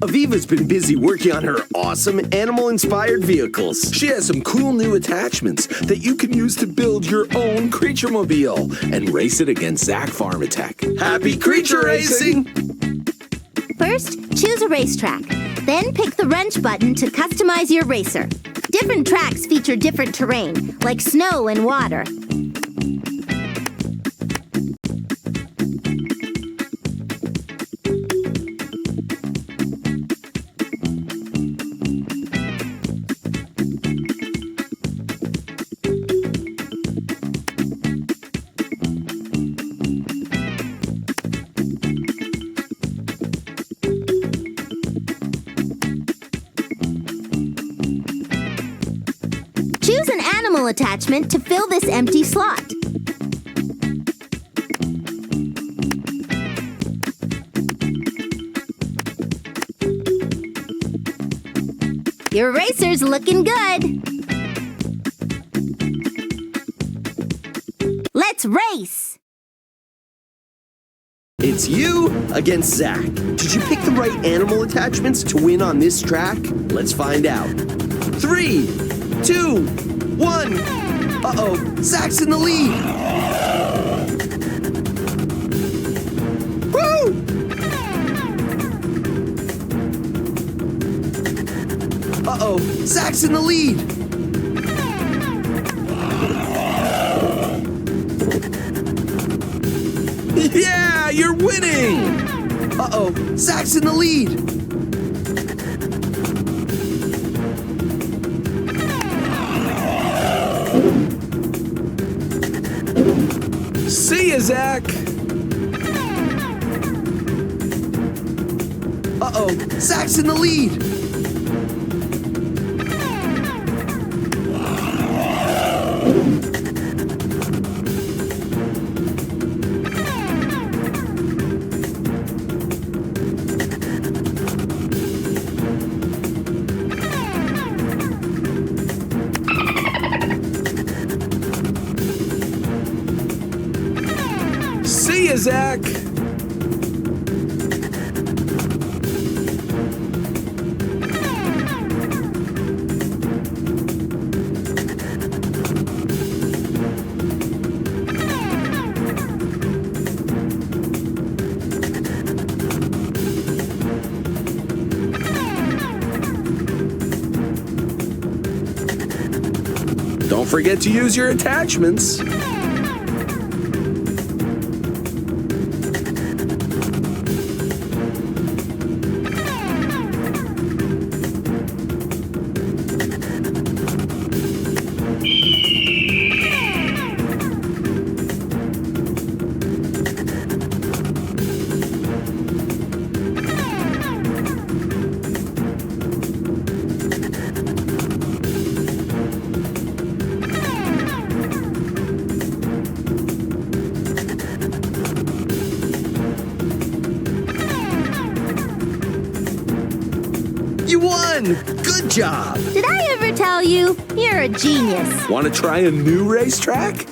Aviva's been busy working on her awesome animal-inspired vehicles. She has some cool new attachments that you can use to build your own creature mobile and race it against Zach Farm Attack. Happy creature racing! First, choose a racetrack. Then pick the wrench button to customize your racer. Different tracks feature different terrain, like snow and water. Choose an animal attachment to fill this empty slot. Your racer's looking good. Let's race! It's you against Zach. Did you pick the right animal attachments to win on this track? Let's find out. 3, 2, 1. Uh-oh, Zach's in the lead. Woo! Uh-oh, Zach's in the lead. Yeah, you're winning! Uh-oh, Zach's in the lead. See ya, Zach! Uh-oh, Zach's in the lead. See ya, Zach! Don't forget to use your attachments. You won! Good job! Did I ever tell you? You're a genius. Want to try a new racetrack?